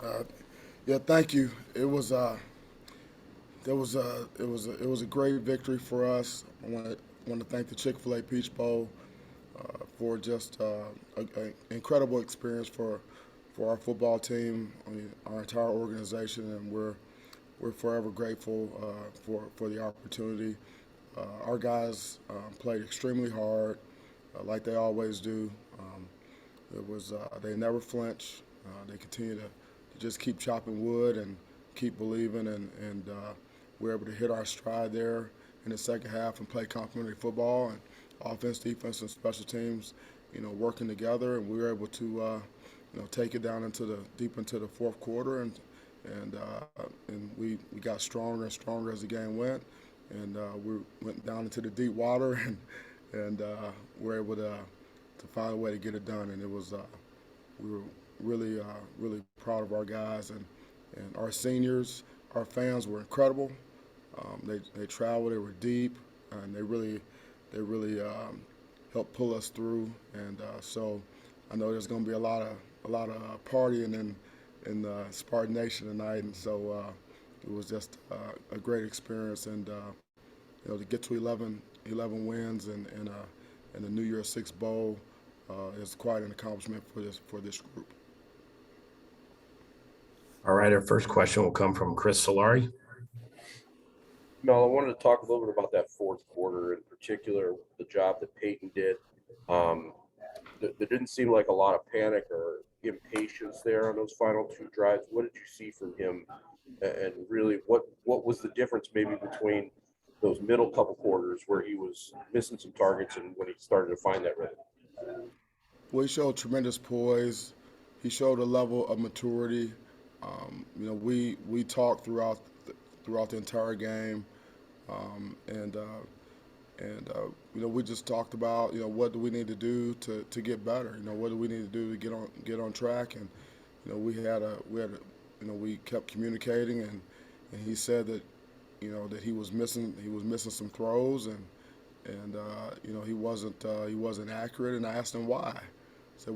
Uh, yeah, thank you. It was a great victory for us. I want to thank the Chick-fil-A Peach Bowl for just an incredible experience for our football team, I mean, our entire organization, and we're forever grateful for the opportunity. Our guys played extremely hard, like they always do. They never flinch. They continue to just keep chopping wood and keep believing, and we're able to hit our stride there in the second half and play complementary football and offense, defense, and special teams, working together, and we were able to, take it down into the deep into the fourth quarter, and we got stronger and stronger as the game went, and we went down into the deep water, and we're able to find a way to get it done, and we were really proud of our guys and our seniors. Our fans were incredible. They traveled, they were deep, and they really helped pull us through. And so I know there's going to be a lot of partying in the Spartan Nation tonight, and so it was just a great experience. And to get to 11 wins and the New Year's Six Bowl is quite an accomplishment for this group. All right, our first question will come from Chris Solari. Mel, I wanted to talk a little bit about that fourth quarter, in particular, the job that Peyton did. There didn't seem like a lot of panic or impatience there on those final two drives. What did you see from him? And really, what was the difference maybe between those middle couple quarters where he was missing some targets and when he started to find that rhythm? Well, he showed tremendous poise. He showed a level of maturity. We talked throughout the entire game, and we just talked about what do we need to do to get better. What do we need to do to get on track, and we kept communicating, and he said that that he was missing some throws, and he wasn't accurate, and I asked him why. I said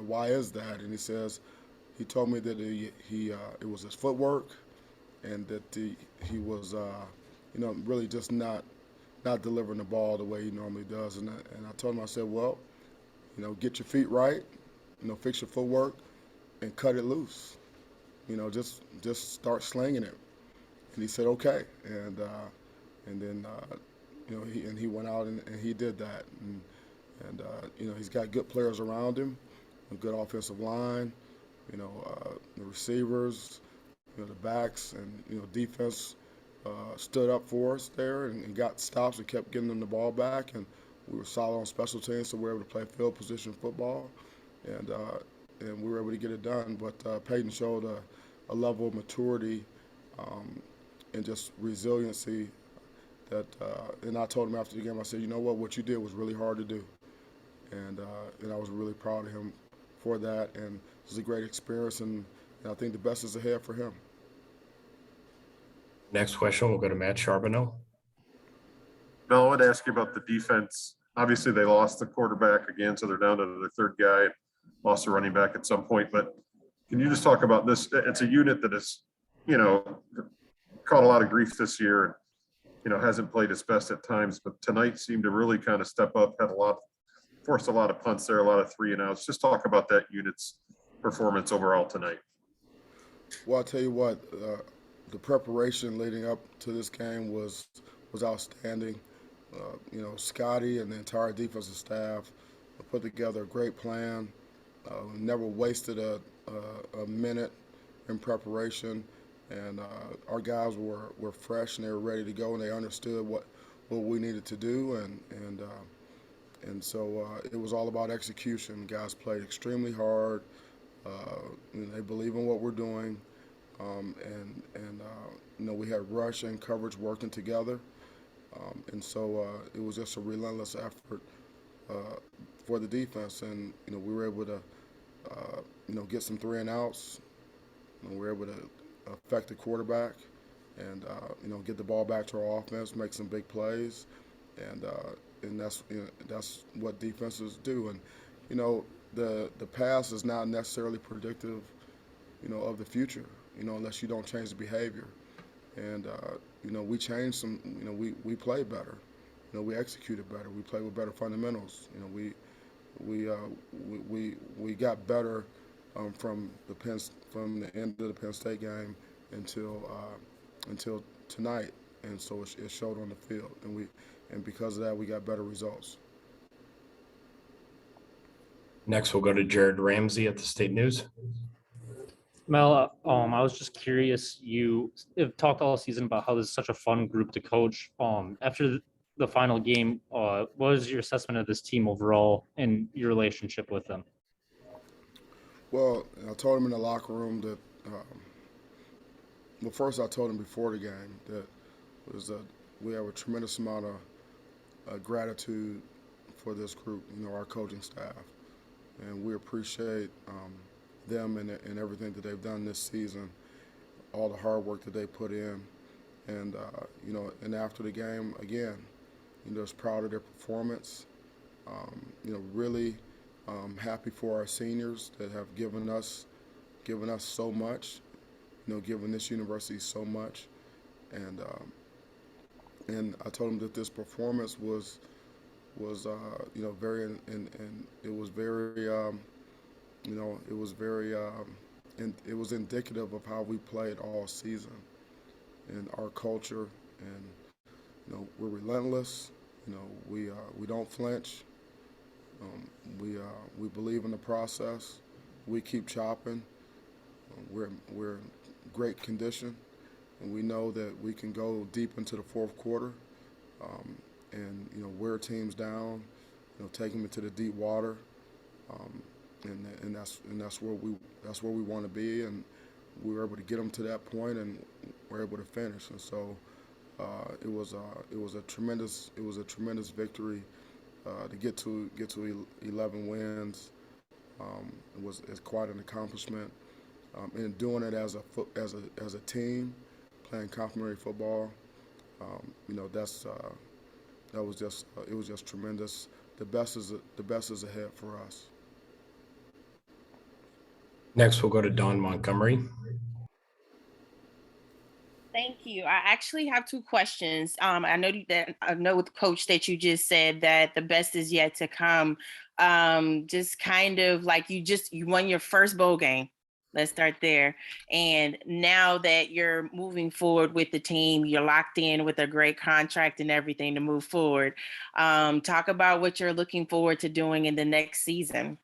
why is that? And he told me that it was his footwork, and that he was really just not delivering the ball the way he normally does. And I told him, I said, well, get your feet right, fix your footwork, and cut it loose. Just start slinging it. And he said okay, and then he went out and he did that, and he's got good players around him, a good offensive line, the receivers, the backs, and defense stood up for us there and got stops and kept getting them the ball back, and we were solid on special teams, so we were able to play field position football, and we were able to get it done. But Peyton showed a level of maturity and just resiliency that, and I told him after the game, I said, what you did was really hard to do, and I was really proud of him for that, and it was a great experience, and I think the best is ahead for him. Next question will go to Matt Charbonneau. Mel, I wanted to ask you about the defense. Obviously, they lost the quarterback again, so they're down to their third guy, lost a running back at some point. But can you just talk about this? It's a unit that has, caught a lot of grief this year, hasn't played its best at times, but tonight seemed to really kind of step up, forced a lot of punts there, a lot of 3-and-outs. Just talk about that unit's performance overall tonight. Well, I'll tell you what, the preparation leading up to this game was outstanding. Scotty and the entire defensive staff put together a great plan. Never wasted a minute in preparation, and our guys were fresh and they were ready to go, and they understood what we needed to do, and so it was all about execution. Guys played extremely hard. They believe in what we're doing, and we had rush and coverage working together, and so it was just a relentless effort for the defense, and we were able to get some 3-and-outs. We were able to affect the quarterback, and get the ball back to our offense, make some big plays, and that's what defenses do. And the past is not necessarily predictive, of the future, unless you don't change the behavior. And we changed some. We played better. We executed better. We played with better fundamentals. We got better from the end of the Penn State game until tonight, and so it showed on the field. And because of that, we got better results. Next, we'll go to Jared Ramsey at the State News. Mel, I was just curious. You have talked all season about how this is such a fun group to coach. After the final game, what was your assessment of this team overall and your relationship with them? Well, I told him in the locker room that. First I told him before the game that we have a tremendous amount of gratitude for this group, our coaching staff, and we appreciate them and everything that they've done this season, all the hard work that they put in, and and after the game again, just proud of their performance. Really happy for our seniors that have given us so much, given this university so much, and I told them that this performance was very and it was very it was indicative of how we played all season and our culture, and we're relentless. We don't flinch. We believe in the process. We keep chopping. We're in great condition, and we know that we can go deep into the fourth quarter, and wear teams down, take them into the deep water, and that's where we want to be, and we were able to get them to that point, and we're able to finish, and so it was a tremendous victory to get to 11 wins. It's quite an accomplishment, and doing it as a team, playing complementary football. It was just tremendous. The best is ahead for us. Next, we'll go to Dawn Montgomery. Thank you. I actually have two questions. I know with Coach that you just said that the best is yet to come. Just kind of like you won your first bowl game. Let's start there. And now that you're moving forward with the team, you're locked in with a great contract and everything to move forward. Talk about what you're looking forward to doing in the next season.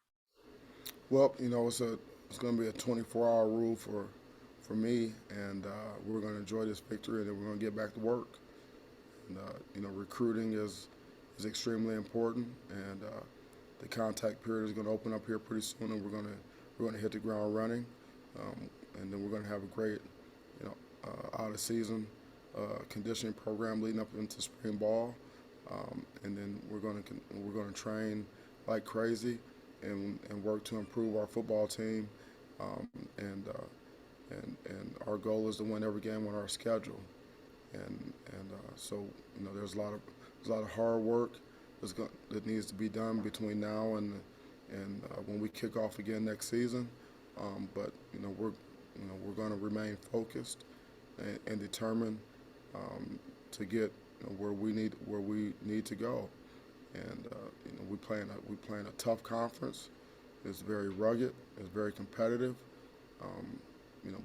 Well, it's going to be a 24-hour rule for me, and we're going to enjoy this victory, and then we're going to get back to work. And recruiting is extremely important, and the contact period is going to open up here pretty soon, and we're going to hit the ground running, and then we're going to have a great out of season conditioning program leading up into spring ball, and then we're going to train like crazy and work to improve our football team, and our goal is to win every game on our schedule, and so there's a lot of hard work that needs to be done between now and when we kick off again next season, but we're going to remain focused and determined to get where we need to go, and we play in a tough conference. It's very rugged. It's very competitive.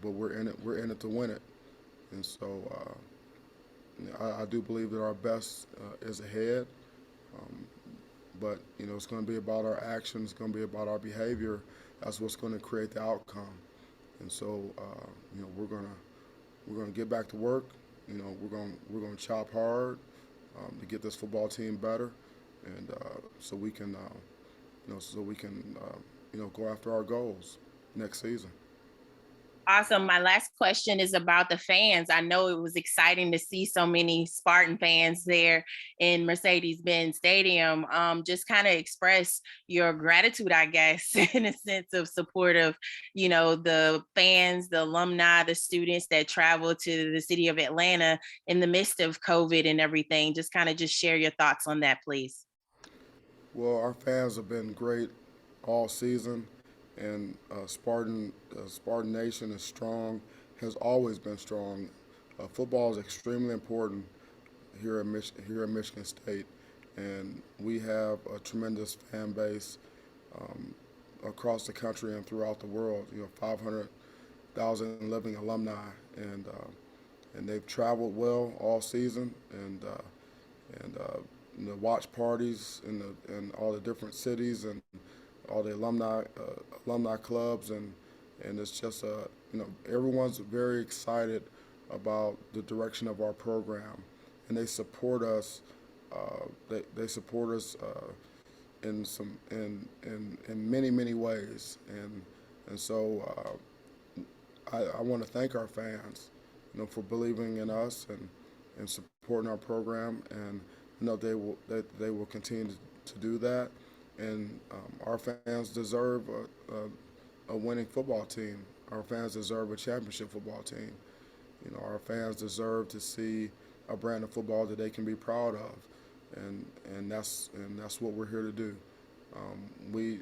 But we're in it to win it, and so I do believe that our best is ahead. But it's going to be about our actions. It's going to be about our behavior. That's what's going to create the outcome. And so we're going to get back to work. We're going to chop hard to get this football team better, and so we can go after our goals next season. Awesome. My last question is about the fans. I know it was exciting to see so many Spartan fans there in Mercedes-Benz Stadium. Just kind of express your gratitude, I guess, in a sense of support of, the fans, the alumni, the students that travel to the city of Atlanta in the midst of COVID and everything. Just share your thoughts on that, please. Well, our fans have been great all season, and Spartan Nation is strong, has always been strong. Football is extremely important here at Michigan State, and we have a tremendous fan base across the country and throughout the world. 500,000 living alumni, and they've traveled well all season, and the watch parties in all the different cities and all the alumni clubs, and it's just everyone's very excited about the direction of our program, and they support us. They support us in many ways, and so I want to thank our fans, for believing in us and supporting our program, and they will continue to do that, and our fans deserve a winning football team. Our fans deserve a championship football team. Our fans deserve to see a brand of football that they can be proud of, and that's what we're here to do.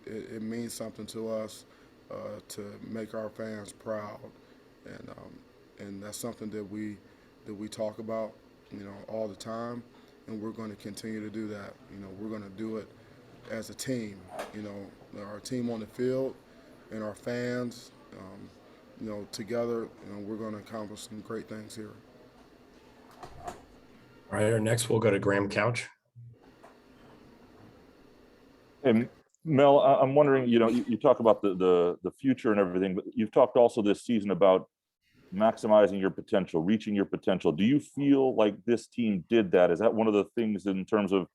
It means something to us to make our fans proud, and that's something that we talk about, all the time, and we're going to continue to do that. We're going to do it as a team. Our team on the field and our fans. Together, we're going to accomplish some great things here. All right, our next we'll go to Graham Couch. And Mel, I'm wondering, you talk about the future and everything, but you've talked also this season about maximizing your potential, reaching your potential. Do you feel like this team did that? Is that one of the things in terms of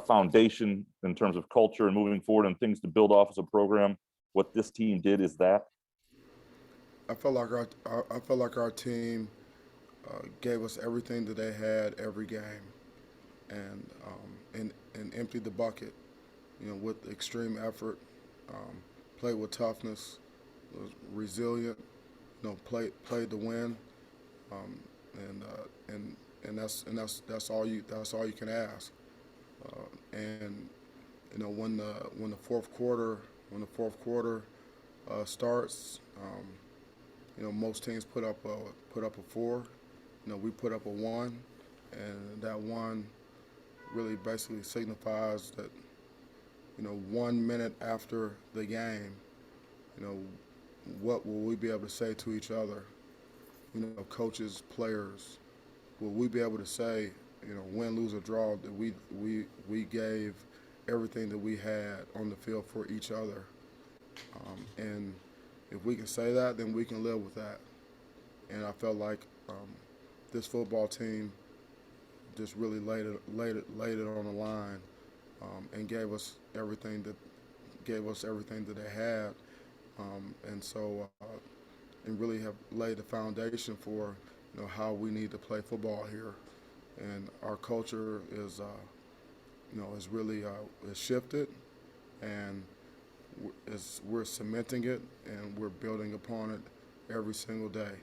foundation, in terms of culture and moving forward and things to build off as a program? What this team did is that? I felt like our team gave us everything that they had every game, and emptied the bucket, with extreme effort, played with toughness, was resilient, played to win, and that's all you can ask. And when the fourth quarter starts. Most teams put up a 4. We put up a 1, and that 1 really basically signifies that 1 minute after the game, what will we be able to say to each other? Coaches, players, will we be able to say, win, lose, or draw, that we gave everything that we had on the field for each other, and if we can say that, then we can live with that. And I felt like this football team just really laid it on the line, and gave us everything that they had, and so and really have laid the foundation for how we need to play football here. And our culture is really is shifted, and we're cementing it, and we're building upon it every single day.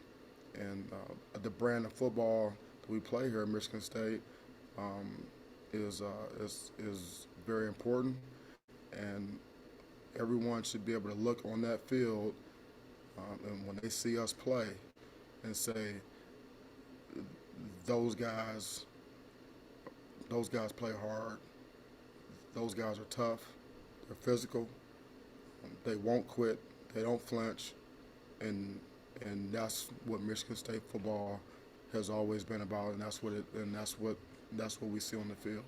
And the brand of football that we play here at Michigan State is very important, and everyone should be able to look on that field, and when they see us play, and say, those guys play hard, those guys are tough, they're physical, they won't quit, they don't flinch, and that's what Michigan State football has always been about, and that's what we see on the field.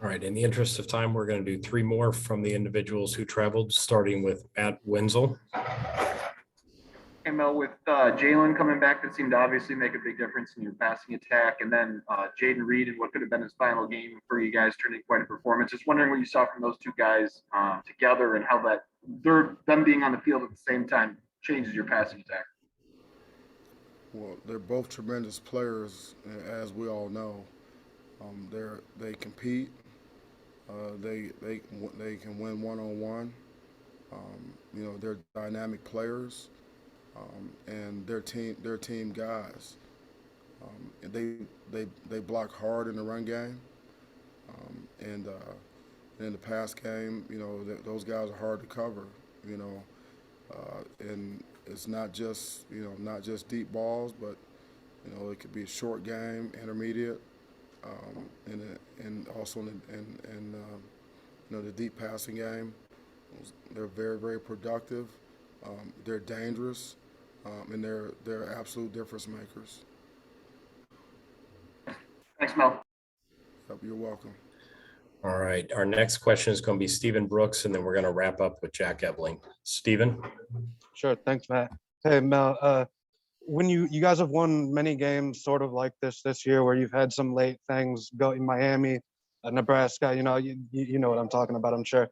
All right, in the interest of time, we're going to do 3 more from the individuals who traveled, starting with Matt Wenzel. Hey, Mel, with Jaylen coming back, that seemed to obviously make a big difference in your passing attack. And then Jayden Reed in what could have been his final game for you guys, turning quite a performance. Just wondering what you saw from those two guys together, and how them being on the field at the same time changes your passing attack. Well, they're both tremendous players, as we all know. They compete. They can win one-on-one. They're dynamic players, and they're team guys. They block hard in the run game, and in the pass game, you know, those guys are hard to cover, you know, and it's not just, you know, not just deep balls, but, you know, it could be a short game, intermediate, and also in you know, the deep passing game. They're very, very productive. They're dangerous, and they're absolute difference makers. Thanks, Mel. Yep, you're welcome. All right. Our next question is going to be Stephen Brooks, and then we're going to wrap up with Jack Evelyn. Stephen? Sure. Thanks, Matt. Hey, Mel, when you guys have won many games sort of like this year where you've had some late things go in Miami, Nebraska, you know, you know what I'm talking about, I'm sure.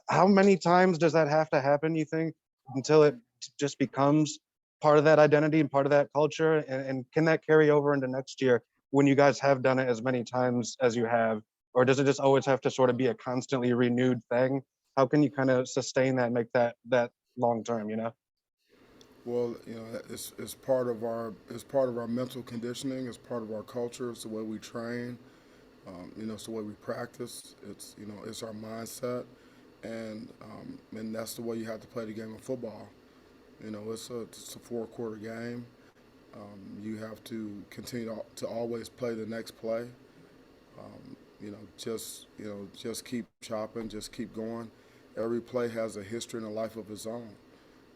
How many times does that have to happen, you think, until it just becomes part of that identity and part of that culture? And can that carry over into next year when you guys have done it as many times as you have? Or does it just always have to sort of be a constantly renewed thing? How can you kind of sustain that and make that long term, you know? Well, you know, it's part of our mental conditioning. It's part of our culture. It's the way we train. You know, it's the way we practice. It's, you know, it's our mindset, and that's the way you have to play the game of football. You know, it's a 4-quarter game. You have to continue to always play the next play. You know, just keep chopping, just keep going. Every play has a history and a life of its own.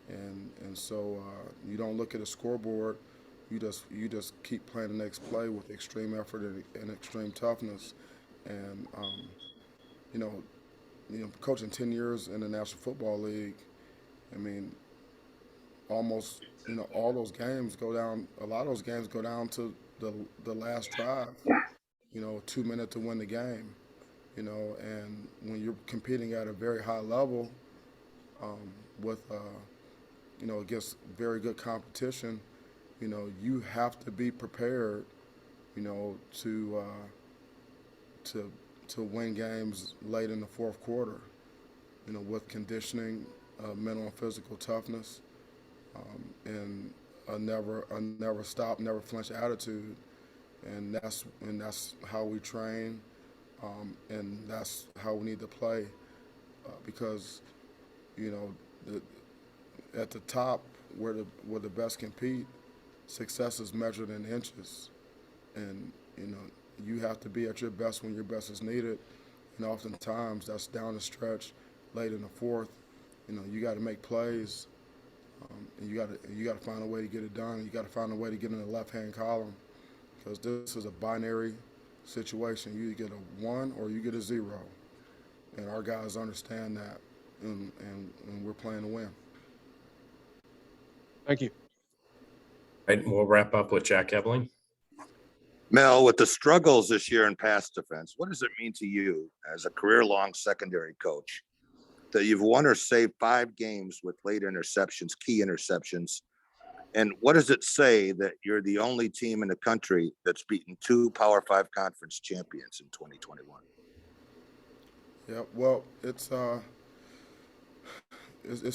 And so you don't look at a scoreboard. You just keep playing the next play with extreme effort and extreme toughness. And you know, coaching 10 years in the National Football League, I mean, almost, you know, all those games go down. A lot of those games go down to the last drive. You know, 2 minutes to win the game. You know, and when you're competing at a very high level, with you know, against very good competition, you know, you have to be prepared, you know, to win games late in the 4th quarter, you know, with conditioning, mental and physical toughness, and a never stop, never flinch attitude, and that's how we train, and that's how we need to play, because, you know, at the top where the best compete, success is measured in inches, and you know, you have to be at your best when your best is needed, and oftentimes that's down the stretch, late in the 4th. You know, you got to make plays, and you got to find a way to get it done. You got to find a way to get in the left-hand column, because this is a binary situation. You either get a 1 or you get a 0, and our guys understand that, and we're playing to win. Thank you. Right, and we'll wrap up with Jack Evelyn. Mel, with the struggles this year in pass defense, what does it mean to you as a career-long secondary coach that you've won or saved 5 games with late interceptions, key interceptions? And what does it say that you're the only team in the country that's beaten 2 Power 5 conference champions in 2021? Yeah, well, it's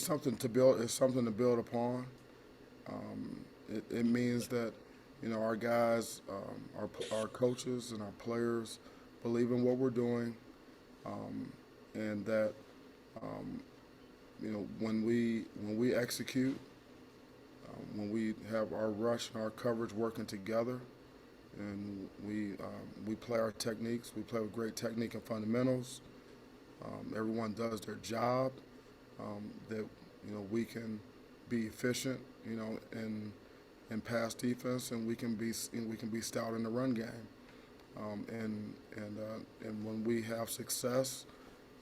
something to build. It's something to build upon. It means that, you know, our guys, our coaches and our players believe in what we're doing, and that, you know, when we execute, when we have our rush and our coverage working together, and we play our techniques, we play with great technique and fundamentals. Everyone does their job. That, you know, we can be efficient, you know, in pass defense, and we can be stout in the run game. And when we have success,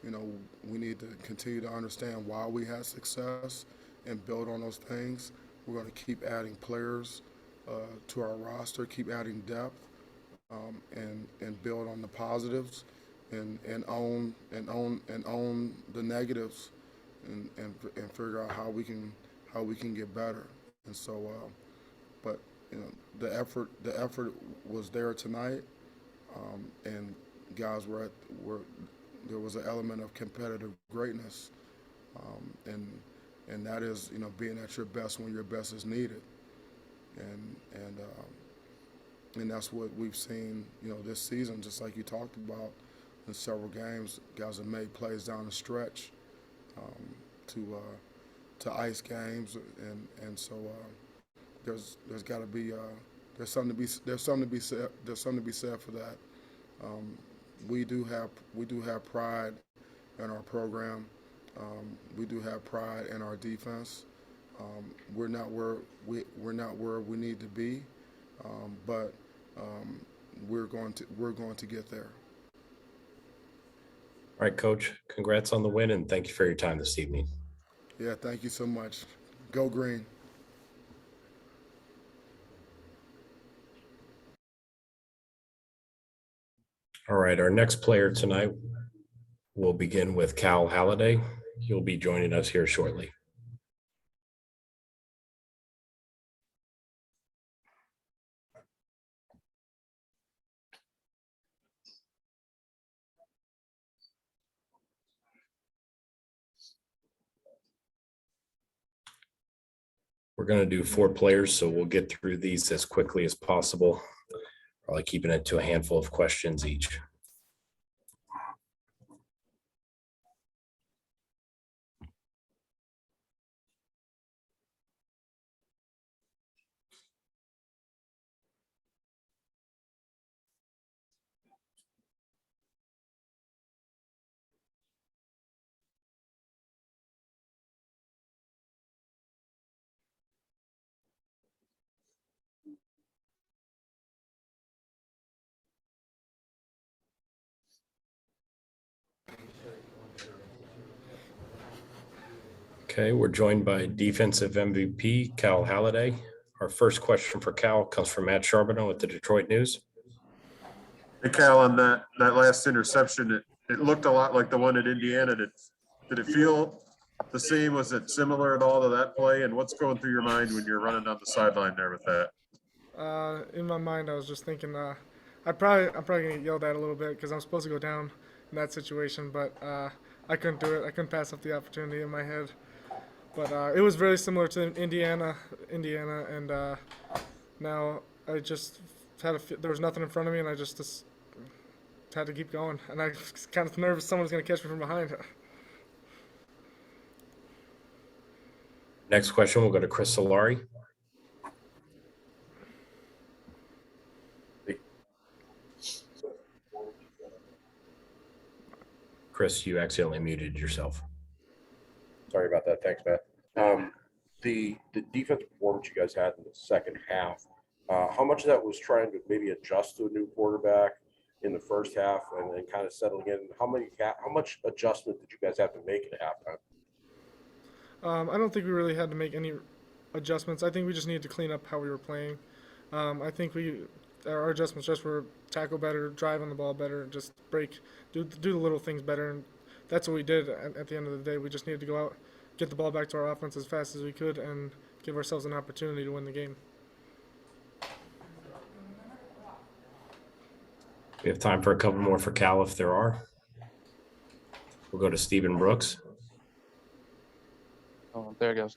you know, we need to continue to understand why we had success and build on those things. We're going to keep adding players to our roster, keep adding depth, and build on the positives, and own the negatives, and figure out how we can get better. And so, but you know, the effort was there tonight, and guys there was an element of competitive greatness, and that is, you know, being at your best when your best is needed, and that's what we've seen, you know, this season. Just like you talked about, in several games. Guys have made plays down the stretch to ice games, and so there's got to be there's something to be said for that. We do have pride in our program. We do have pride in our defense. We're not where we need to be, but we're going to get there. All right, Coach, congrats on the win, and thank you for your time this evening. Yeah, thank you so much. Go Green. All right, our next player tonight will begin with Cal Halliday. He'll be joining us here shortly. We're going to do 4 players, so we'll get through these as quickly as possible, probably keeping it to a handful of questions each. Okay, we're joined by defensive MVP, Cal Halliday. Our first question for Cal comes from Matt Charbonneau at the Detroit News. Hey, Cal, on that last interception, it looked a lot like the one at Indiana. Did it feel the same? Was it similar at all to that play? And what's going through your mind when you're running down the sideline there with that? In my mind, I was just thinking I'm probably gonna get yelled at a little bit because I'm supposed to go down in that situation, but I couldn't do it. I couldn't pass up the opportunity in my head. But it was very similar to Indiana, and now I just had there was nothing in front of me, and I just had to keep going. And I was kind of nervous someone's gonna catch me from behind. Next question, we'll go to Chris Solari. Chris, you accidentally muted yourself. Sorry about that. Thanks, Matt. The defensive performance you guys had in the second half, how much of that was trying to maybe adjust to a new quarterback in the first half and then kind of settling in? How much adjustment did you guys have to make at halftime? I don't think we really had to make any adjustments. I think we just needed to clean up how we were playing. I think our adjustments just were tackle better, drive on the ball better, just do the little things better, and that's what we did at the end of the day. We just needed to go out, get the ball back to our offense as fast as we could, and give ourselves an opportunity to win the game. We have time for a couple more for Cal if there are. We'll go to Stephen Brooks. Oh, there it goes.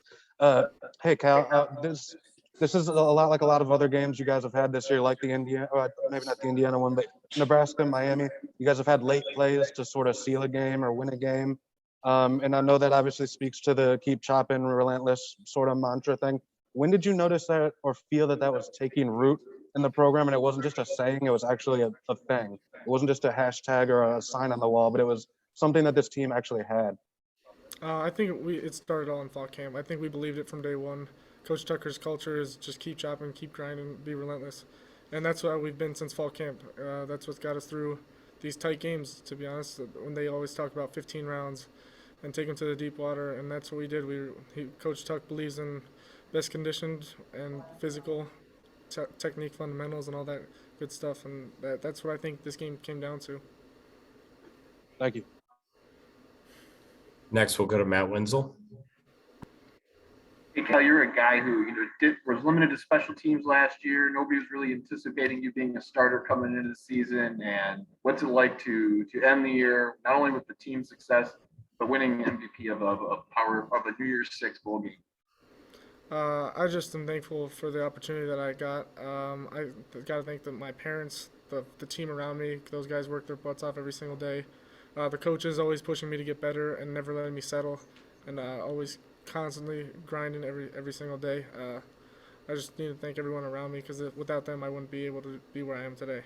Hey, Cal, this is a lot like a lot of other games you guys have had this year, like the Indiana, maybe not the Indiana one, but Nebraska, Miami. You guys have had late plays to sort of seal a game or win a game. And I know that obviously speaks to the keep chopping, relentless sort of mantra thing. When did you notice that or feel that was taking root in the program and it wasn't just a saying, it was actually a thing? It wasn't just a hashtag or a sign on the wall, but it was something that this team actually had. I think it started all in fall camp. I think we believed it from day one. Coach Tucker's culture is just keep chopping, keep grinding, be relentless. And that's what we've been since fall camp. That's what's got us through these tight games, to be honest, when they always talk about 15 rounds and take them to the deep water. And that's what we did. Coach Tuck believes in best conditioned and physical technique fundamentals and all that good stuff. And that's what I think this game came down to. Thank you. Next, we'll go to Matt Wenzel. Hey, Cal, you're a guy who was limited to special teams last year. Nobody was really anticipating you being a starter coming into the season. And what's it like to end the year not only with the team success, but winning MVP of a New Year's Six bowl game? I just am thankful for the opportunity that I got. I got to thank my parents the team around me. Those guys work their butts off every single day. The coaches always pushing me to get better and never letting me settle, and always constantly grinding every single day. I just need to thank everyone around me because without them, I wouldn't be able to be where I am today.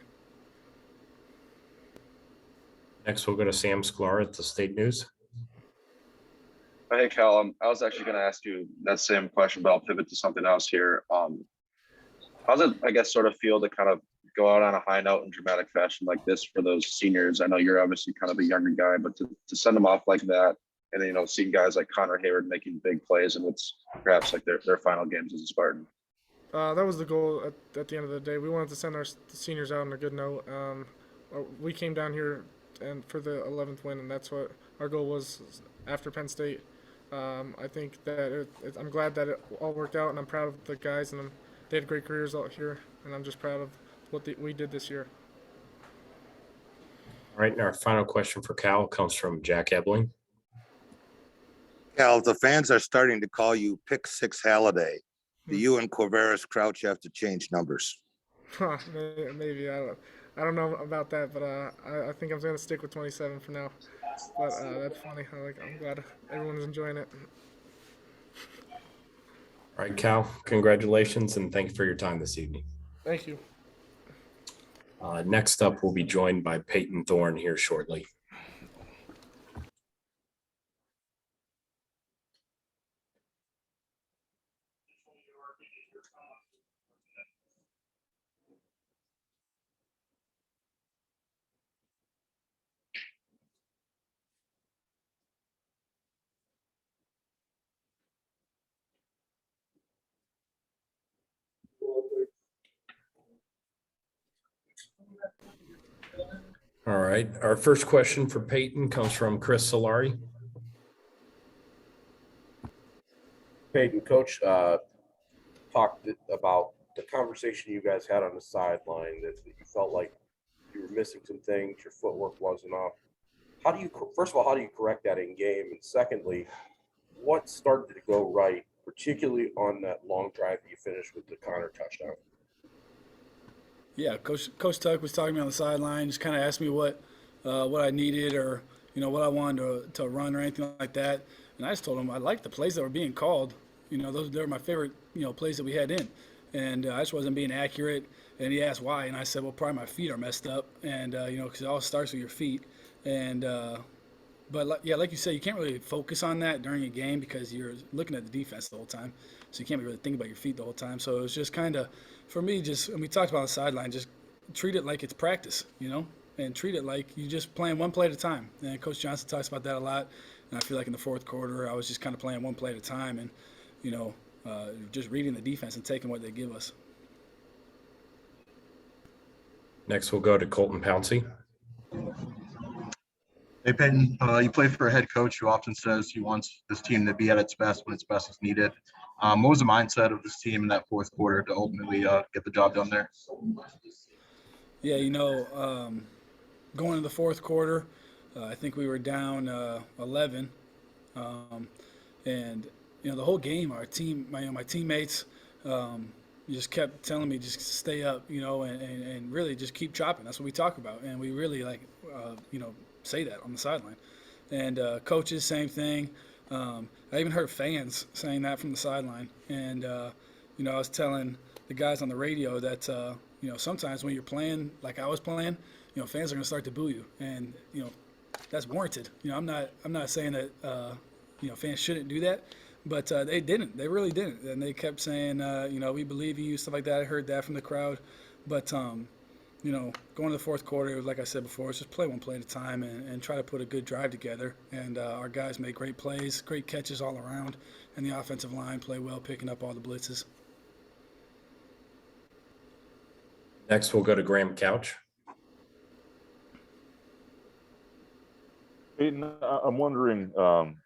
Next, we'll go to Sam Sklar at the State News. Hey, Cal, I was actually going to ask you that same question, but I'll pivot to something else here. How's it, I guess, sort of feel to kind of go out on a high note in dramatic fashion like this for those seniors? I know you're obviously kind of a younger guy, but to send them off like that, and then, you know, seeing guys like Conor Hayward making big plays and what's perhaps like their final games as a Spartan. That was the goal at the end of the day. We wanted to send our seniors out on a good note. We came down here and for the 11th win, and that's what our goal was after Penn State. I think that I'm glad that it all worked out, and I'm proud of the guys, and they had great careers out here, and I'm just proud of what we did this year. All right, and our final question for Cal comes from Jack Evelyn. Cal, the fans are starting to call you Pick Six Halliday. Do you and Corveris Crouch have to change numbers? Maybe I don't know about that, but I think I'm going to stick with 27 for now. But that's funny. I'm glad everyone's enjoying it. All right, Cal, congratulations, and thank you for your time this evening. Thank you. Next up, we'll be joined by Peyton Thorne here shortly. All right, our first question for Peyton comes from Chris Solari. Peyton, Coach talked about the conversation you guys had on the sideline that you felt like you were missing some things, your footwork wasn't off. First of all, how do you correct that in game? And secondly, what started to go right, particularly on that long drive that you finished with the Conor touchdown? Yeah, Coach Tuck was talking to me on the sideline, just kind of asked me what I needed or, you know, what I wanted to run or anything like that. And I just told him I liked the plays that were being called. You know, they were my favorite, you know, plays that we had in. And I just wasn't being accurate. And he asked why. And I said, well, probably my feet are messed up. And, you know, because it all starts with your feet. And, but yeah, like you said, you can't really focus on that during a game because you're looking at the defense the whole time. So you can't really think about your feet the whole time. So it was just kind of, for me, and we talked about on the sideline, just treat it like it's practice, you know, and treat it like you just playing one play at a time. And Coach Johnson talks about that a lot. And I feel like in the fourth quarter, I was just kind of playing one play at a time and, you know, just reading the defense and taking what they give us. Next, we'll go to Colton Pouncey. Hey, Peyton, you play for a head coach who often says he wants this team to be at its best when its best is needed. What was the mindset of this team in that fourth quarter to ultimately get the job done there? Yeah, you know, going into the fourth quarter, I think we were down 11. And, you know, the whole game, our team, my teammates just kept telling me just stay up, you know, and really just keep chopping. That's what we talk about. And we really, like, you know, say that on the sideline. And coaches, same thing. I even heard fans saying that from the sideline. And, you know, I was telling the guys on the radio that, you know, sometimes when you're playing like I was playing, you know, fans are going to start to boo you. And, you know, that's warranted. You know, I'm not saying that, you know, fans shouldn't do that. But they didn't. They really didn't. And they kept saying, you know, we believe in you, stuff like that. I heard that from the crowd. But, you know, going to the fourth quarter, like I said before, it's just play one play at a time and try to put a good drive together. And our guys made great plays, great catches all around. And the offensive line played well, picking up all the blitzes. Next, we'll go to Graham Couch. Peyton, I'm wondering,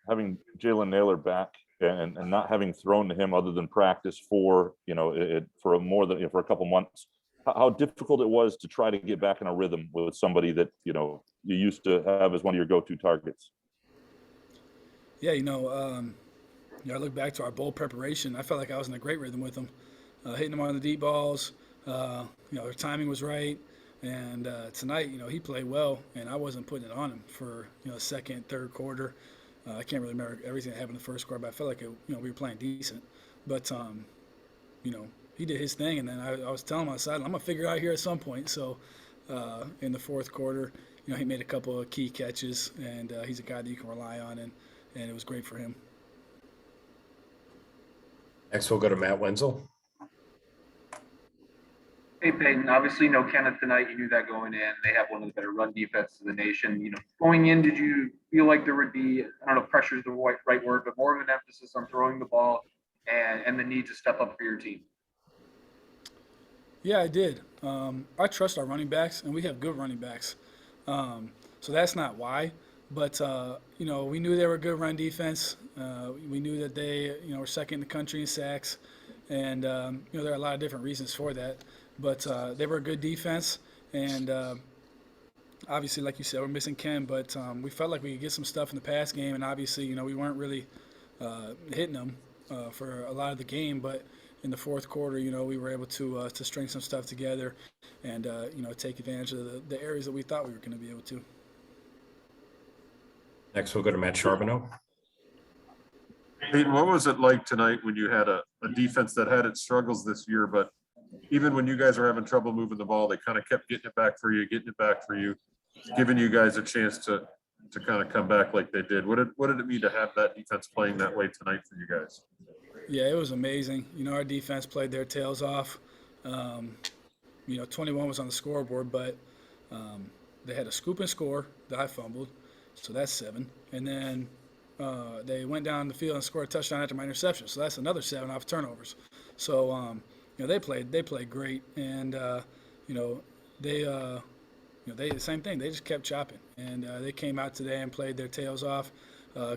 having Jalen Naylor back and not having thrown to him other than practice for, you know, for a couple months, how difficult it was to try to get back in a rhythm with somebody that, you know, you used to have as one of your go-to targets. Yeah, you know, I look back to our bowl preparation. I felt like I was in a great rhythm with him, hitting him on the deep balls. You know, their timing was right. And tonight, he played well, and I wasn't putting it on him for second, third quarter. I can't really remember everything that happened in the first quarter, but I felt like we were playing decent. But he did his thing, and then I was telling him on the sideline, I'm gonna figure it out here at some point. So in the fourth quarter, he made a couple of key catches, and he's a guy that you can rely on, and it was great for him. Next, we'll go to Matt Wenzel. Hey, Peyton, obviously no Kenneth tonight. You knew that going in. They have one of the better run defenses in the nation. Going in, did you feel like there would be, I don't know if pressure is the right word, but more of an emphasis on throwing the ball and the need to step up for your team? Yeah, I did. I trust our running backs, and we have good running backs. So that's not why. But, we knew they were a good run defense. We knew that they, were second in the country in sacks. And, there are a lot of different reasons for that. But they were a good defense. And obviously, like you said, we're missing Ken. But we felt like we could get some stuff in the pass game. And obviously, we weren't really hitting them for a lot of the game. But in the fourth quarter, we were able to string some stuff together and, take advantage of the areas that we thought we were going to be able to. Next, we'll go to Matt Charbonneau. Peyton, what was it like tonight when you had a defense that had its struggles this year, but even when you guys were having trouble moving the ball, they kind of kept getting it back for you, giving you guys a chance to kind of come back like they did. What did it mean to have that defense playing that way tonight for you guys? Yeah, it was amazing. Our defense played their tails off. 21 was on the scoreboard, but they had a scoop and score that I fumbled, so that's 7. And then they went down the field and scored a touchdown after my interception, so that's another 7 off turnovers. So they played great, and they the same thing. They just kept chopping, and they came out today and played their tails off.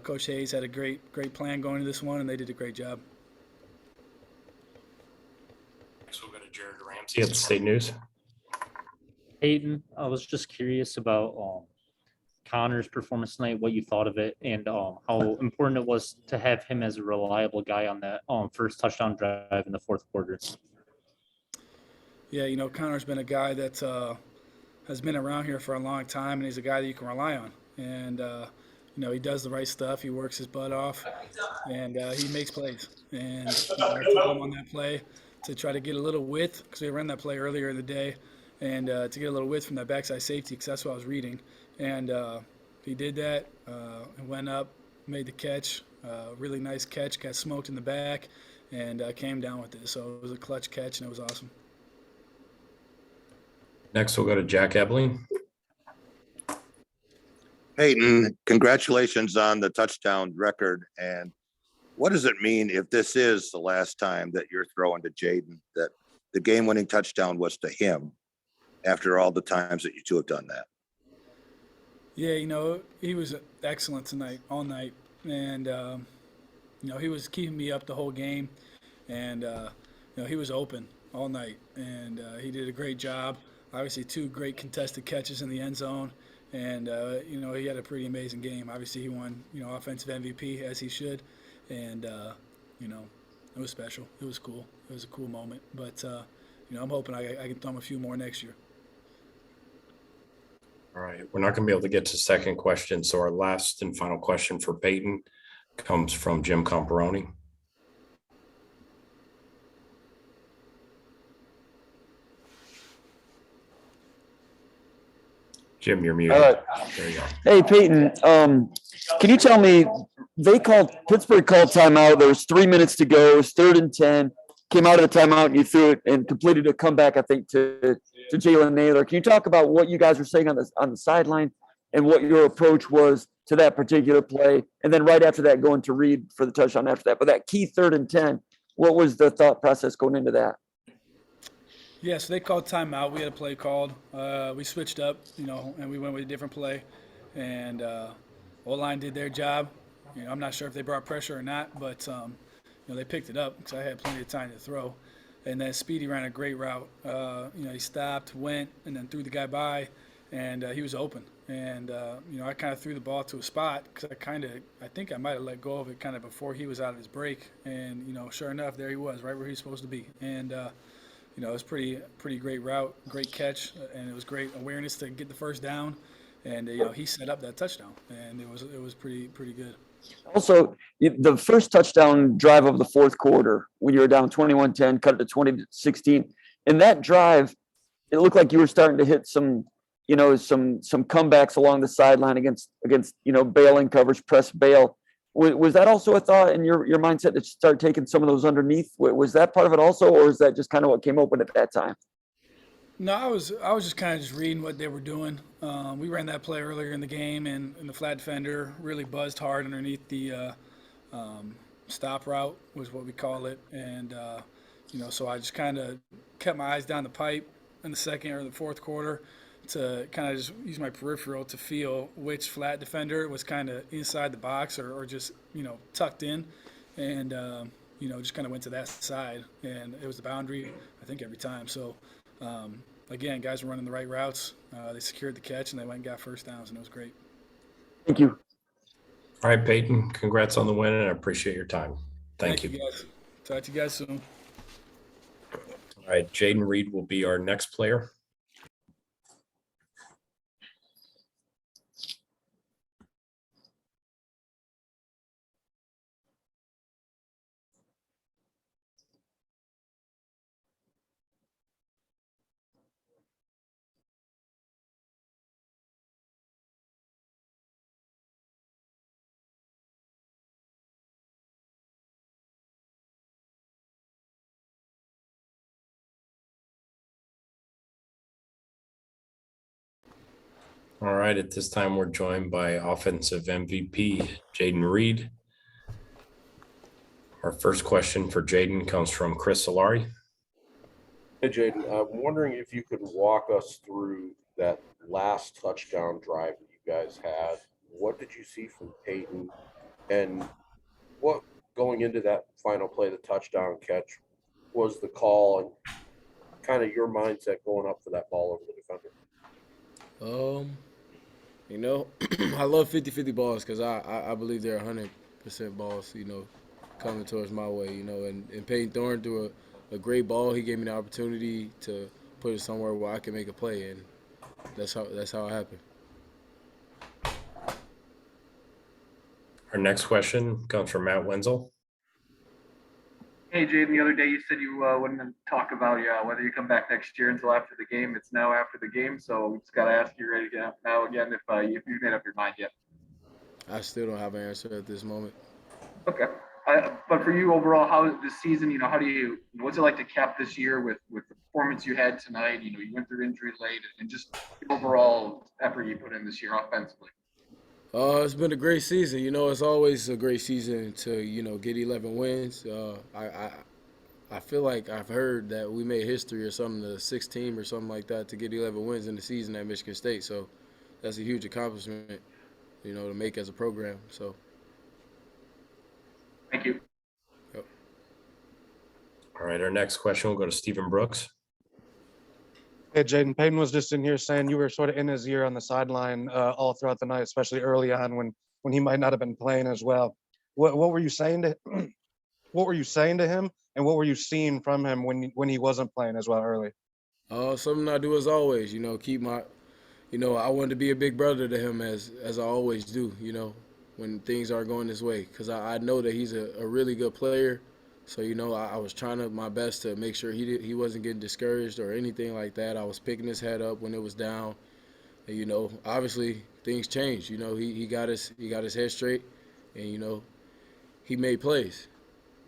Coach Hayes had a great plan going into this one, and they did a great job. Next, we'll go to Jared Ramsey at the State News. Peyton, I was just curious about Conor's performance tonight, what you thought of it, and how important it was to have him as a reliable guy on that first touchdown drive in the fourth quarter. Yeah, Conor's been a guy that has been around here for a long time, and he's a guy that you can rely on. And, he does the right stuff. He works his butt off, and he makes plays. And I told him on that play to try to get a little width, because we ran that play earlier in the day, and to get a little width from that backside safety, because that's what I was reading. And he did that, and went up, made the catch, really nice catch, got smoked in the back, and came down with it. So it was a clutch catch, and it was awesome. Next, we'll go to Jack Evelyn. Peyton, congratulations on the touchdown record. And what does it mean if this is the last time that you're throwing to Jayden, that the game-winning touchdown was to him after all the times that you two have done that? Yeah, he was excellent tonight, all night. And, he was keeping me up the whole game. And, he was open all night. And he did a great job. Obviously, 2 great contested catches in the end zone. And, he had a pretty amazing game. Obviously, he won, offensive MVP, as he should. And, it was special. It was cool. It was a cool moment. But, I'm hoping I can throw him a few more next year. All right, we're not going to be able to get to second question, so our last and final question for Peyton comes from Jim Comparoni. Jim, you're muted. There you go. Hey, Peyton, can you tell me, Pittsburgh called timeout. There was 3 minutes to go. It was 3rd and 10. Came out of the timeout and you threw it and completed a comeback, I think, to Jalen Naylor. Can you talk about what you guys were saying on the sideline and what your approach was to that particular play? And then right after that, going to Reed for the touchdown after that. But that key 3rd and 10, what was the thought process going into that? Yeah, so they called timeout. We had a play called. We switched up, and we went with a different play. And O-line did their job. I'm not sure if they brought pressure or not, but they picked it up because I had plenty of time to throw. And then Speedy ran a great route. He stopped, went, and then threw the guy by, and he was open. And I kind of threw the ball to a spot because I think I might have let go of it kind of before he was out of his break. And sure enough, there he was, right where he was supposed to be. And you know, it was pretty great route, great catch, and it was great awareness to get the first down. And you know, he set up that touchdown, and it was pretty good. Also, the first touchdown drive of the fourth quarter, when you were down 21-10, cut it to 20-16. In that drive, it looked like you were starting to hit some comebacks along the sideline against bailing coverage, press bail. Was that also a thought in your mindset to start taking some of those underneath? Was that part of it also, or is that just kind of what came open at that time? No, I was just kind of just reading what they were doing. We ran that play earlier in the game, and the flat defender really buzzed hard underneath the stop route, was what we call it. And so I just kind of kept my eyes down the pipe in the second or the fourth quarter to kind of just use my peripheral to feel which flat defender was kind of inside the box or just tucked in, and just kind of went to that side, and it was the boundary I think every time. So. Again, guys were running the right routes. They secured the catch, and they went and got first downs, and it was great. Thank you. All right, Peyton, congrats on the win, and I appreciate your time. Thank you. Guys. Talk to you guys soon. All right, Jayden Reed will be our next player. All right, at this time, we're joined by offensive MVP, Jayden Reed. Our first question for Jayden comes from Chris Solari. Hey, Jayden, I'm wondering if you could walk us through that last touchdown drive that you guys had. What did you see from Peyton? And what, going into that final play, the touchdown catch, was the call and kind of your mindset going up for that ball over the defender? I love 50-50 balls because I believe they're 100% balls, coming towards my way, and Peyton Thorne threw a great ball. He gave me the opportunity to put it somewhere where I can make a play, and that's how it happened. Our next question comes from Matt Wenzel. Hey, Jayden, the other day you said you wouldn't talk about whether you come back next year until after the game. It's now after the game, so we just got to ask you ready to get now again if you've made up your mind yet. I still don't have an answer at this moment. Okay. But for you overall, how this season, what's it like to cap this year with the performance you had tonight? You went through injury late, and just the overall effort you put in this year offensively. It's been a great season. It's always a great season to, get 11 wins. I feel like I've heard that we made history or something, the sixth team or something like that, to get 11 wins in the season at Michigan State. So that's a huge accomplishment, to make as a program. So. Thank you. Yep. All right, our next question will go to Stephen Brooks. Hey, Jayden, Peyton was just in here saying you were sort of in his ear on the sideline all throughout the night, especially early on when he might not have been playing as well. What were you saying to what were you saying to him, and what were you seeing from him when he wasn't playing as well early? Something I do as always, keep my, I wanted to be a big brother to him as I always do, when things aren't going this way, because I know that he's a really good player. So, I was trying my best to make sure he wasn't getting discouraged or anything like that. I was picking his head up when it was down. And, obviously things changed. He got his head straight, and, he made plays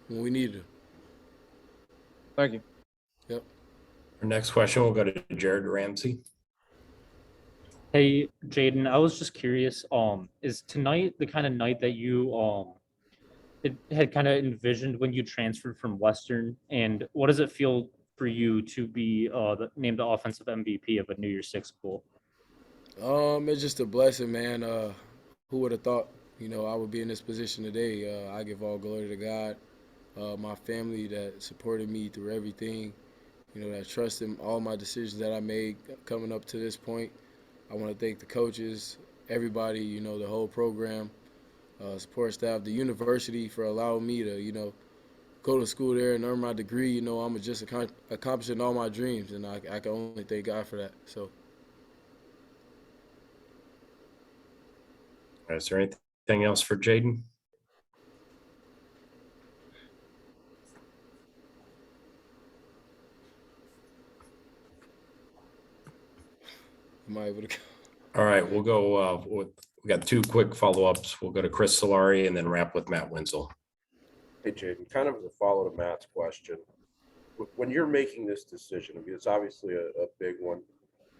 when we needed him. Thank you. Yep. Our next question will go to Jared Ramsey. Hey, Jayden, I was just curious, is tonight the kind of night that you it had kind of envisioned when you transferred from Western, and what does it feel for you to be named the offensive MVP of a New Year's Six bowl? It's just a blessing, man. Who would have thought, I would be in this position today? I give all glory to God, my family that supported me through everything, that trusted all my decisions that I made coming up to this point. I want to thank the coaches, everybody, the whole program, support staff, the university for allowing me to, go to school there and earn my degree, you know, I'm just accomplishing all my dreams, and I can only thank God for that. So. Is there anything else for Jayden? Am I able to? All right, we'll go. We got two quick follow-ups. We'll go to Chris Solari and then wrap with Matt Wenzel. Hey, Jayden, kind of as a follow to Matt's question, when you're making this decision, I mean, it's obviously a big one.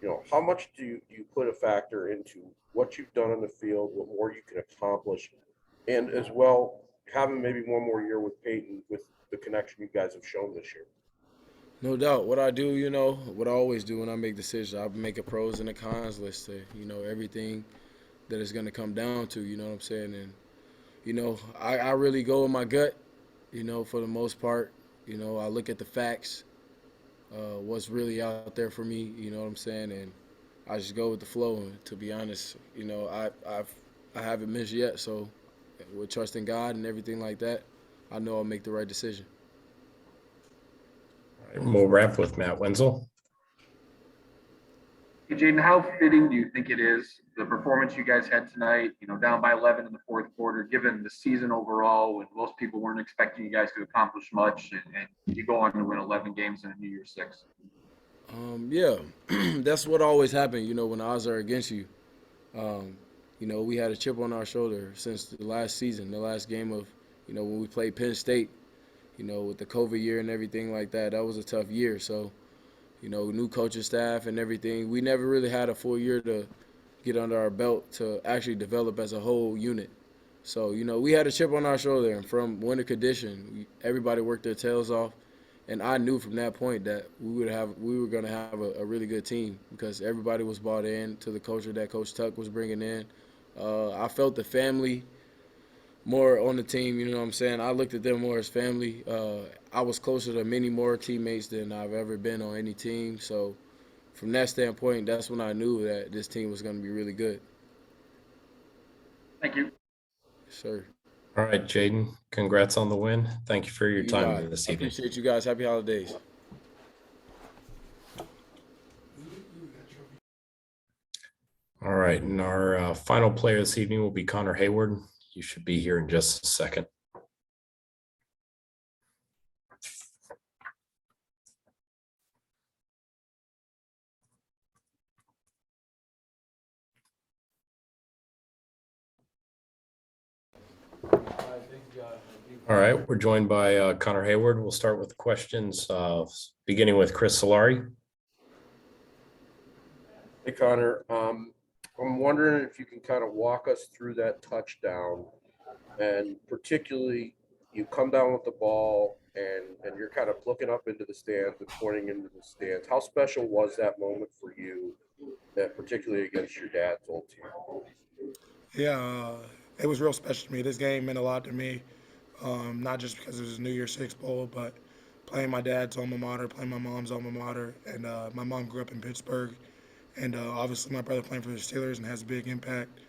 You know, how much do you put a factor into what you've done on the field, what more you can accomplish, and as well having maybe one more year with Peyton with the connection you guys have shown this year? No doubt. What I do, you know, what I always do when I make decisions, I make a pros and a cons list of, you know, everything that it's going to come down to, you know what I'm saying? And, you know, I really go with my gut, you know, for the most part. You know, I look at the facts, what's really out there for me, you know what I'm saying? And I just go with the flow. And to be honest, you know, I haven't missed yet. So with trusting God and everything like that, I know I'll make the right decision. We'll wrap with Matt Wenzel. Hey, Jayden, how fitting do you think it is, the performance you guys had tonight, you know, down by 11 in the fourth quarter, given the season overall, when most people weren't expecting you guys to accomplish much, and you go on to win 11 games in a New Year's Six? Yeah, that's what always happened, you know, when the odds are against you. You know, we had a chip on our shoulder since the last season, the last game of, you know, when we played Penn State, you know, with the COVID year and everything like that. That was a tough year. So, you know, new coaching staff and everything. We never really had a full year to get under our belt to actually develop as a whole unit. So, you know, we had a chip on our shoulder, and from winter condition, everybody worked their tails off. And I knew from that point that we were going to have a really good team because everybody was bought in to the culture that Coach Tuck was bringing in. I felt the family more on the team, you know what I'm saying? I looked at them more as family. I was closer to many more teammates than I've ever been on any team. So from that standpoint, that's when I knew that this team was going to be really good. Thank you. Yes, sir. All right, Jayden, congrats on the win. Thank you for your time this evening. I appreciate you guys. Happy holidays. All right, and our final player this evening will be Conor Hayward. You should be here in just a second. All right, we're joined by Conor Hayward. We'll start with questions, beginning with Chris Solari. Hey, Conor, I'm wondering if you can kind of walk us through that touchdown, and particularly you come down with the ball and you're kind of looking up into the stands and pointing into the stands. How special was that moment for you, that particularly against your dad's old team? Yeah, it was real special to me. This game meant a lot to me, not just because it was a New Year's Six bowl, but playing my dad's alma mater, playing my mom's alma mater, and my mom grew up in Pittsburgh, and obviously my brother playing for the Steelers and has a big impact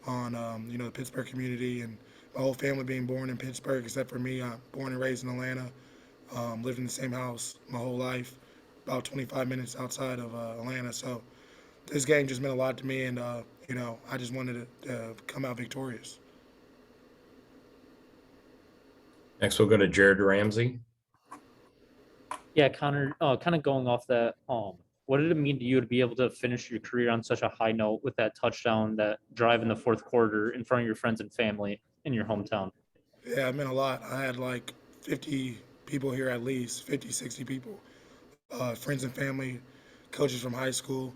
on you know, the Pittsburgh community, and my whole family being born in Pittsburgh except for me. I'm born and raised in Atlanta, lived in the same house my whole life, about 25 minutes outside of Atlanta. So this game just meant a lot to me, and you know, I just wanted to come out victorious. Next, we'll go to Jared Ramsey. Yeah, Connor, kind of going off that, what did it mean to you to be able to finish your career on such a high note with that touchdown, that drive in the fourth quarter in front of your friends and family in your hometown? Yeah, it meant a lot. I had like 50 people here, at least 50, 60 people, friends and family, coaches from high school,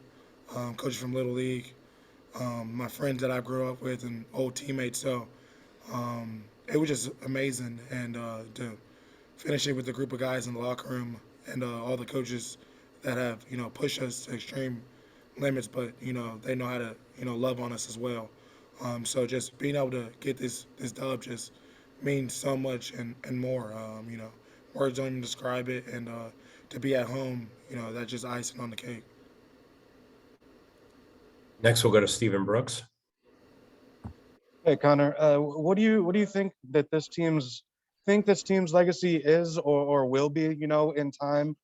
coaches from Little League, my friends that I grew up with, and old teammates. So it was just amazing. And to finish it with a group of guys in the locker room and all the coaches that have, you know, pushed us to extreme limits, but, you know, they know how to, you know, love on us as well. So just being able to get this dub just means so much and more. You know, words don't even describe it. And to be at home, you know, that's just icing on the cake. Next, we'll go to Stephen Brooks. Hey, Connor, what do you think that this team's think this team's legacy is or will be, in time,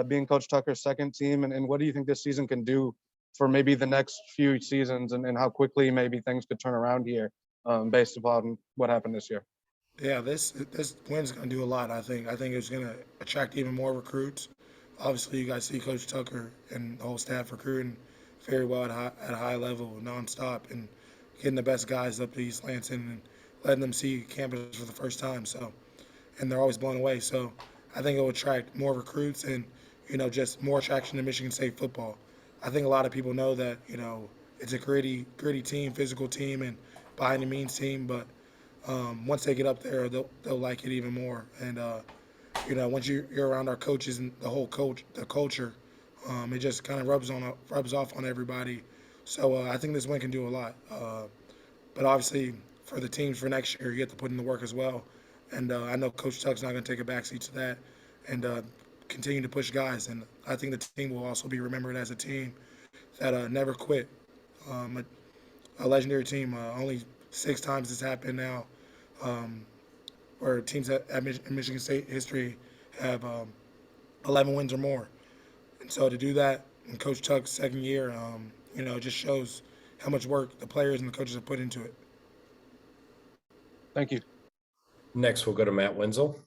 being Coach Tucker's second team? And what do you think this season can do for maybe the next few seasons and how quickly maybe things could turn around here based upon what happened this year? Yeah, this win's going to do a lot. I think it's going to attract even more recruits. Obviously, you guys see Coach Tucker and the whole staff recruiting very well at a high level, nonstop, and getting the best guys up to East Lansing and letting them see campus for the first time. So, and they're always blown away. So, I think it will attract more recruits and just more attraction to Michigan State football. I think a lot of people know that it's a gritty team, physical team, and by any means team, but once they get up there, they'll like it even more. And once you're around our coaches and the culture, it just kind of rubs off on everybody. So I think this win can do a lot. But obviously, for the teams for next year, you have to put in the work as well. And I know Coach Tuck's not going to take a backseat to that, and continue to push guys. And I think the team will also be remembered as a team that never quit. A legendary team. Only 6 times this happened now, where teams in Michigan State history have 11 wins or more. And so to do that in Coach Tuck's second year, it just shows how much work the players and the coaches have put into it. Thank you. Next, we'll go to Matt Wenzel.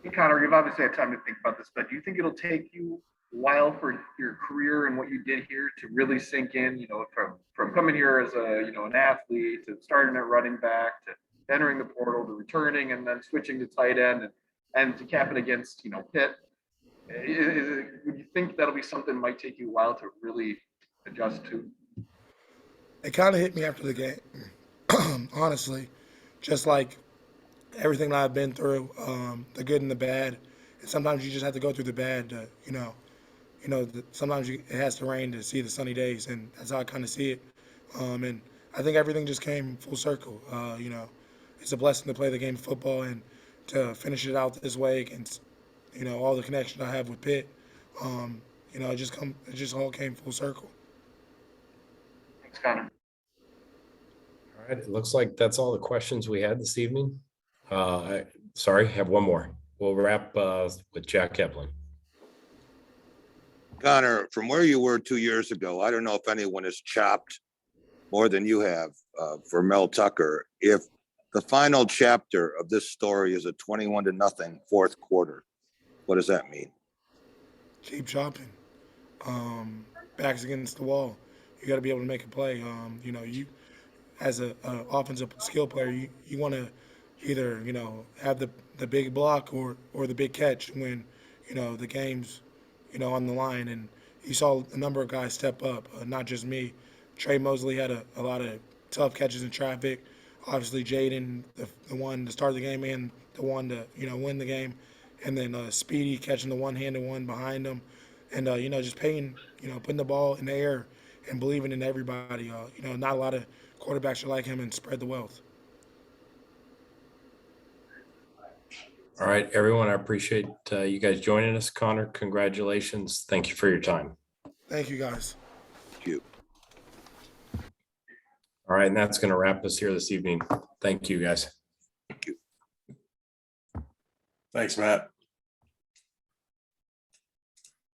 Hey, Connor, you've obviously had time to think about this, but do you think it'll take you a while for your career and what you did here to really sink in, from coming here as an athlete to starting at running back to entering the portal to returning and then switching to tight end and to cap it against, Pitt? Would you think that'll be something that might take you a while to really adjust to? It kind of hit me after the game, honestly, just like everything that I've been through, the good and the bad. And sometimes you just have to go through the bad to, sometimes it has to rain to see the sunny days, and that's how I kind of see it. And I think everything just came full circle. It's a blessing to play the game of football and to finish it out this way against, all the connections I have with Pitt. It just all came full circle. Thanks, Connor. All right, it looks like that's all the questions we had this evening. I have one more. We'll wrap with Jack Evelyn. Connor, from where you were 2 years ago, I don't know if anyone has chopped more than you have for Mel Tucker. If the final chapter of this story is a 21-0 fourth quarter, what does that mean? Keep chopping. Backs against the wall. You got to be able to make a play. You as an offensive skill player, you want to either have the big block or the big catch when the game's on the line. And you saw a number of guys step up, not just me. Trey Mosley had a lot of tough catches in traffic. Obviously, Jayden, the one to start the game and the one to win the game, and then Speedy catching the one-handed one behind him, and just putting the ball in the air and believing in everybody. Not a lot of quarterbacks are like him and spread the wealth. All right, everyone, I appreciate you guys joining us. Connor, congratulations. Thank you for your time. Thank you, guys. Thank you. All right, and that's going to wrap us here this evening. Thank you, guys. Thank you. Thanks, Matt.